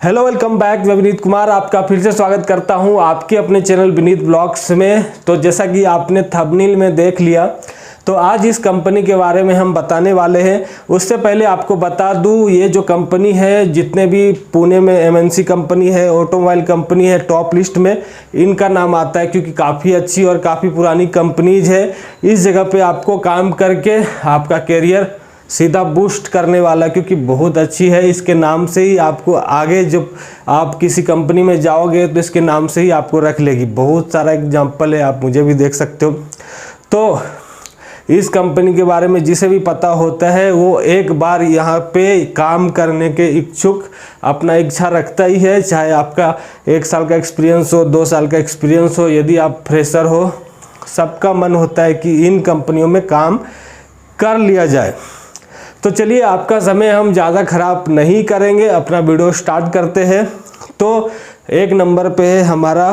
Hello welcome back. मैं विनीत कुमार आपका फिर से स्वागत करता हूं आपके अपने चैनल विनीत ब्लॉग्स में। तो जैसा कि आपने थंबनेल में देख लिया, तो आज इस कंपनी के बारे में हम बताने वाले हैं। उससे पहले आपको बता दूं, ये जो कंपनी है, जितने भी पुणे में एमएनसी कंपनी है, ऑटोमोबाइल कंपनी है, टॉप लिस्ट में इनका नाम आता है, क्योंकि काफ़ी अच्छी और काफ़ी पुरानी कंपनीज है। इस जगह पे आपको काम करके आपका करियर सीधा बूस्ट करने वाला, क्योंकि बहुत अच्छी है। इसके नाम से ही आपको आगे जब आप किसी कंपनी में जाओगे तो इसके नाम से ही आपको रख लेगी। बहुत सारा एग्जांपल है, आप मुझे भी देख सकते हो। तो इस कंपनी के बारे में जिसे भी पता होता है वो एक बार यहाँ पे काम करने के इच्छुक अपना इच्छा रखता ही है, चाहे आपका 1 साल का एक्सपीरियंस हो, 2 साल का एक्सपीरियंस हो, यदि आप फ्रेशर हो, सबका मन होता है कि इन कंपनियों में काम कर लिया जाए। तो चलिए, आपका समय हम ज़्यादा ख़राब नहीं करेंगे, अपना वीडियो स्टार्ट करते हैं। तो 1 नंबर पे है हमारा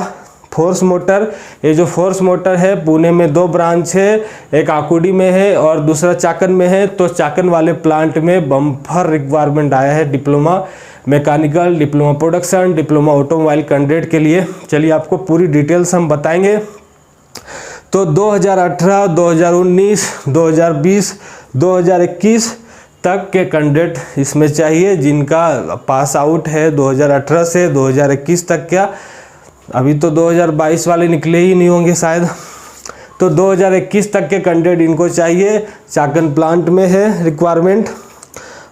फोर्स मोटर। ये जो फोर्स मोटर है, पुणे में 2 ब्रांच है, एक आकुडी में है और दूसरा चाकन में है। तो चाकन वाले प्लांट में बम्पर रिक्वायरमेंट आया है diploma mechanical, diploma production, diploma automobile candidate के लिए। चलिए, आपको पूरी डिटेल्स हम बताएंगे। तो 2018, 2019, 2020, 2021 तक के कैंडिडेट इसमें चाहिए, जिनका पास आउट है 2018 से 2021 तक। क्या अभी तो 2022 वाले निकले ही नहीं होंगे शायद। तो 2021 तक के कैंडिडेट इनको चाहिए। चाकन प्लांट में है रिक्वायरमेंट,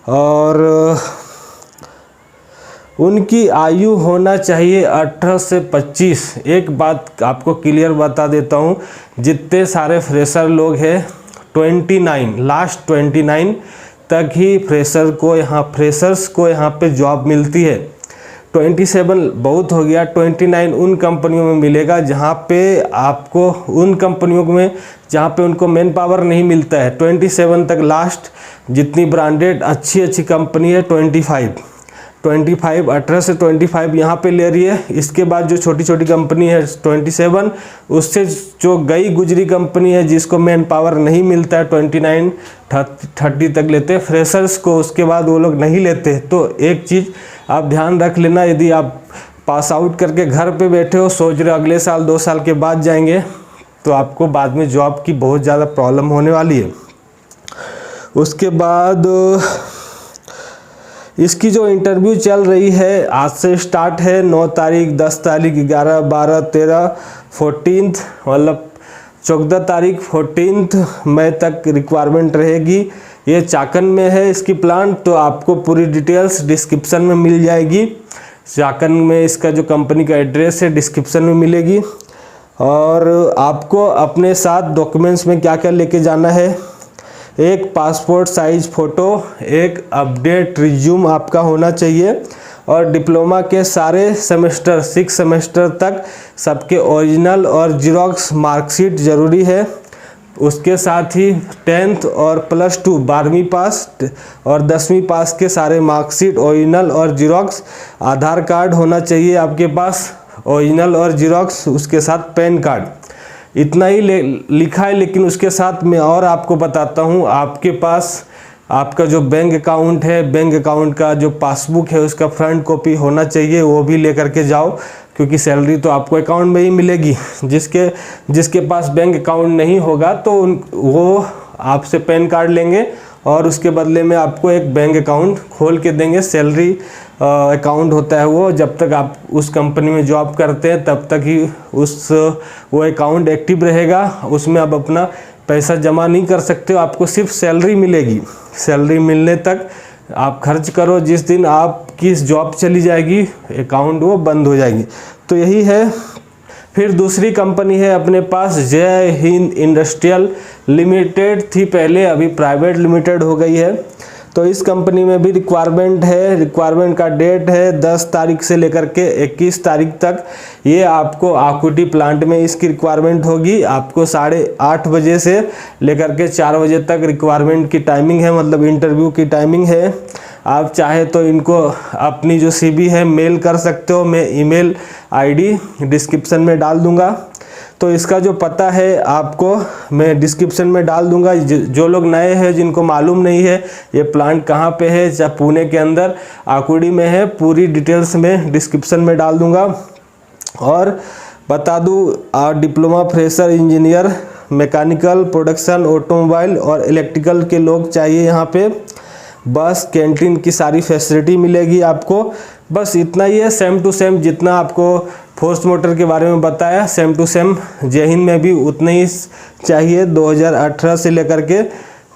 और उनकी आयु होना चाहिए 18 से 25। एक बात आपको क्लियर बता देता हूँ, जितने सारे फ्रेशर लोग हैं 29, लास्ट 29 तक ही फ्रेशर्स को यहाँ पे जॉब मिलती है। 27 बहुत हो गया, 29 उन कंपनियों में मिलेगा जहाँ पे आपको, उन कंपनियों में जहाँ पे उनको मैन पावर नहीं मिलता है। 27 तक लास्ट। जितनी ब्रांडेड अच्छी कंपनी है 25, 18 से 25 यहाँ पे ले रही है। इसके बाद जो छोटी कंपनी है 27, उससे जो गई गुजरी कंपनी है जिसको मैन पावर नहीं मिलता है 29, 30 तक लेते हैं फ्रेशर्स को। उसके बाद वो लोग नहीं लेते। तो एक चीज़ आप ध्यान रख लेना, यदि आप पास आउट करके घर पे बैठे हो, सोच रहे हो अगले साल 2 साल के बाद जाएंगे, तो आपको बाद में जॉब की बहुत ज़्यादा प्रॉब्लम होने वाली है। उसके बाद इसकी जो इंटरव्यू चल रही है, आज से स्टार्ट है। 9 तारीख, 10 तारीख, 11, 12, 13, 14, मतलब 14 तारीख 14 मई तक रिक्वायरमेंट रहेगी। ये चाकन में है इसकी प्लांट, तो आपको पूरी डिटेल्स डिस्क्रिप्शन में मिल जाएगी। चाकन में इसका जो कंपनी का एड्रेस है डिस्क्रिप्शन में मिलेगी। और आपको अपने साथ डॉक्यूमेंट्स में क्या क्या लेके जाना है, एक पासपोर्ट साइज फ़ोटो, एक अपडेट रिज्यूम आपका होना चाहिए, और डिप्लोमा के सारे सेमेस्टर 6 सेमेस्टर तक सबके ओरिजिनल और जीरोक्स मार्कशीट ज़रूरी है। उसके साथ ही 10th और +2 12वीं पास और 10वीं पास के सारे मार्कशीट ओरिजिनल और जीरोक्स, आधार कार्ड होना चाहिए आपके पास ओरिजिनल और जीरोक्स, उसके साथ पैन कार्ड। इतना ही लिखा है, लेकिन उसके साथ मैं और आपको बताता हूँ, आपके पास आपका जो बैंक अकाउंट है, बैंक अकाउंट का जो पासबुक है उसका फ्रंट कॉपी होना चाहिए, वो भी लेकर के जाओ, क्योंकि सैलरी तो आपको अकाउंट में ही मिलेगी। जिसके पास बैंक अकाउंट नहीं होगा तो वो आपसे पैन कार्ड लेंगे और उसके बदले में आपको एक बैंक अकाउंट खोल के देंगे। सैलरी अकाउंट होता है वो, जब तक आप उस कंपनी में जॉब करते हैं तब तक ही वो अकाउंट एक्टिव रहेगा। उसमें आप अपना पैसा जमा नहीं कर सकते हो, आपको सिर्फ सैलरी मिलेगी। सैलरी मिलने तक आप खर्च करो, जिस दिन आपकी जॉब चली जाएगी अकाउंट वो बंद हो जाएगी। तो यही है। फिर दूसरी कंपनी है अपने पास, जय हिंद इंडस्ट्रियल लिमिटेड थी पहले, अभी प्राइवेट लिमिटेड हो गई है। तो इस कंपनी में भी रिक्वायरमेंट है। रिक्वायरमेंट का डेट है 10 तारीख से लेकर के 21 तारीख तक। ये आपको आकुटी प्लांट में इसकी रिक्वायरमेंट होगी। आपको 8:30 बजे से लेकर के 4 बजे तक रिक्वायरमेंट की टाइमिंग है, मतलब इंटरव्यू की टाइमिंग है। आप चाहे तो इनको अपनी जो CV है मेल कर सकते हो, मैं ईमेल ID डिस्क्रिप्शन में डाल दूंगा। तो इसका जो पता है आपको मैं डिस्क्रिप्शन में डाल दूंगा। जो लोग नए हैं, जिनको मालूम नहीं है ये प्लांट कहाँ पे है, चाहे पुणे के अंदर आकुड़ी में है, पूरी डिटेल्स में डिस्क्रिप्शन में डाल दूंगा। और बता दूँ, diploma fresher engineer mechanical production automobile और इलेक्ट्रिकल के लोग चाहिए यहाँ पे। बस कैंटीन की सारी फैसिलिटी मिलेगी आपको। बस इतना ही है, सेम टू सेम जितना आपको फोर्स मोटर के बारे में बताया, सेम टू सेम जय हिंद में भी उतना ही चाहिए। 2018 से लेकर के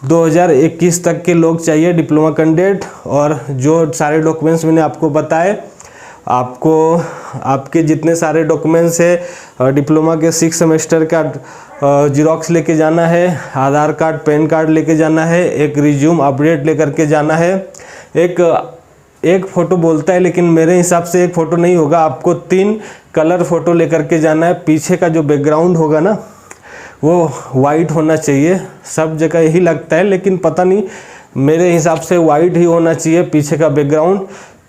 2021 तक के लोग चाहिए डिप्लोमा कैंडिडेट। और जो सारे डॉक्यूमेंट्स मैंने आपको बताए, आपको आपके जितने सारे डॉक्यूमेंट्स है, डिप्लोमा के 6 सेमेस्टर का जिरोक्स लेके जाना है, आधार कार्ड पैन कार्ड लेके जाना है, एक रिज्यूम अपडेट लेकर के जाना है, एक फ़ोटो बोलता है लेकिन मेरे हिसाब से एक फ़ोटो नहीं होगा, आपको 3 कलर फ़ोटो लेकर के जाना है। पीछे का जो बैकग्राउंड होगा ना वो वाइट होना चाहिए, सब जगह यही लगता है लेकिन पता नहीं, मेरे हिसाब से वाइट ही होना चाहिए पीछे का बैकग्राउंड।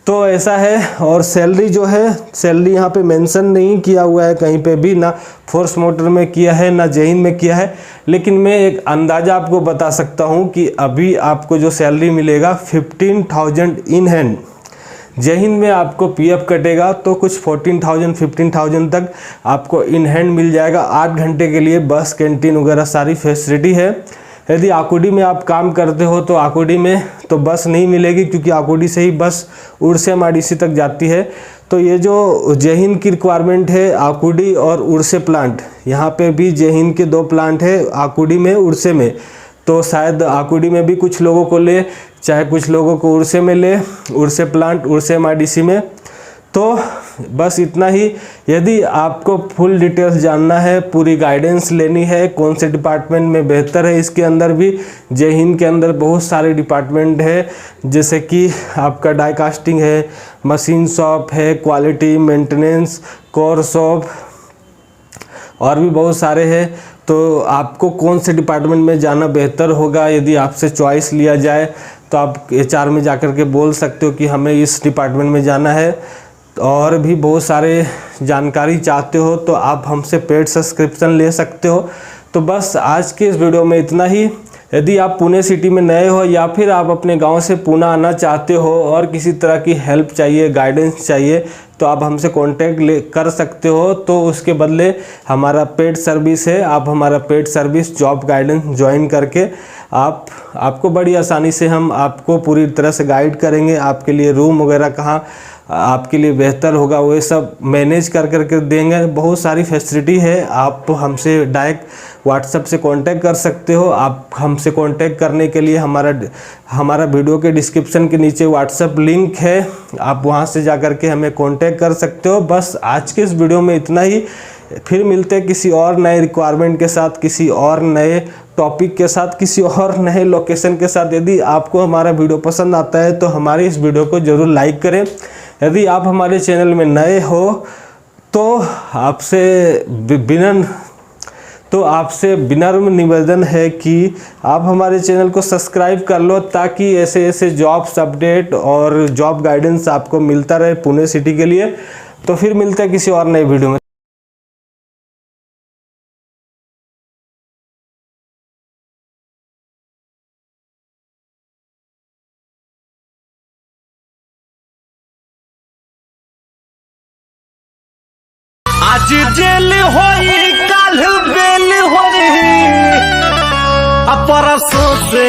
तो ऐसा है। और सैलरी जो है, सैलरी यहाँ पे मेंशन नहीं किया हुआ है कहीं पे भी, ना फोर्स मोटर में किया है ना जय हिंद में किया है, लेकिन मैं एक अंदाज़ा आपको बता सकता हूँ कि अभी आपको जो सैलरी मिलेगा 15,000 इन हैंड। जय हिंद में आपको पीएफ कटेगा तो कुछ 14,000-15,000 तक आपको इन हैंड मिल जाएगा। 8 घंटे के लिए बस कैंटीन वगैरह सारी फैसिलिटी है। यदि आकुड़ी में आप काम करते हो तो आकुड़ी में तो बस नहीं मिलेगी, क्योंकि आकुड़ी से ही बस उड़से MIDC तक जाती है। तो ये जो जय हिंद की रिक्वायरमेंट है आकुड़ी और उड़से प्लांट, यहाँ पे भी जय हिंद के 2 प्लांट है, आकुड़ी में उड़से में। तो शायद आकुड़ी में भी कुछ लोगों को ले, चाहे कुछ लोगों को उड़से में ले, उड़से प्लांट उड़से MIDC में। तो बस इतना ही। यदि आपको फुल डिटेल्स जानना है, पूरी गाइडेंस लेनी है, कौन से डिपार्टमेंट में बेहतर है, इसके अंदर भी जय हिंद के अंदर बहुत सारे डिपार्टमेंट है, जैसे कि आपका डाई कास्टिंग है, मशीन शॉप है, क्वालिटी मेंटेनेंस, कोर शॉप और भी बहुत सारे हैं। तो आपको कौन से डिपार्टमेंट में जाना बेहतर होगा, यदि आपसे चॉइस लिया जाए तो आप HR में जाकर के बोल सकते हो कि हमें इस डिपार्टमेंट में जाना है। और भी बहुत सारे जानकारी चाहते हो तो आप हमसे पेड सब्सक्रिप्शन ले सकते हो। तो बस आज के इस वीडियो में इतना ही। यदि आप पुणे सिटी में नए हो या फिर आप अपने गांव से पुणे आना चाहते हो और किसी तरह की हेल्प चाहिए, गाइडेंस चाहिए, तो आप हमसे कांटेक्ट कर सकते हो। तो उसके बदले हमारा पेड सर्विस है, आप हमारा paid service job guidance join करके आपको बड़ी आसानी से हम आपको पूरी तरह से गाइड करेंगे। आपके लिए रूम वगैरह कहाँ आपके लिए बेहतर होगा वो सब मैनेज कर देंगे। बहुत सारी फैसिलिटी है। आप हमसे डायरेक्ट व्हाट्सएप से कांटेक्ट कर सकते हो। आप हमसे कांटेक्ट करने के लिए हमारा वीडियो के डिस्क्रिप्शन के नीचे व्हाट्सएप लिंक है, आप वहां से जाकर के हमें कांटेक्ट कर सकते हो। बस आज के इस वीडियो में इतना ही। फिर मिलते हैं किसी और नए रिक्वायरमेंट के साथ, किसी और नए टॉपिक के साथ, किसी और नए लोकेशन के साथ। यदि आपको हमारा वीडियो पसंद आता है तो हमारे इस वीडियो को ज़रूर लाइक करें। यदि आप हमारे चैनल में नए हो तो आपसे विनम्र निवेदन है कि आप हमारे चैनल को सब्सक्राइब कर लो, ताकि ऐसे ऐसे जॉब्स अपडेट और जॉब गाइडेंस आपको मिलता रहे पुणे सिटी के लिए। तो फिर मिलते हैं किसी और नए वीडियो में। आज जेल होई काल बेल होई, परसों से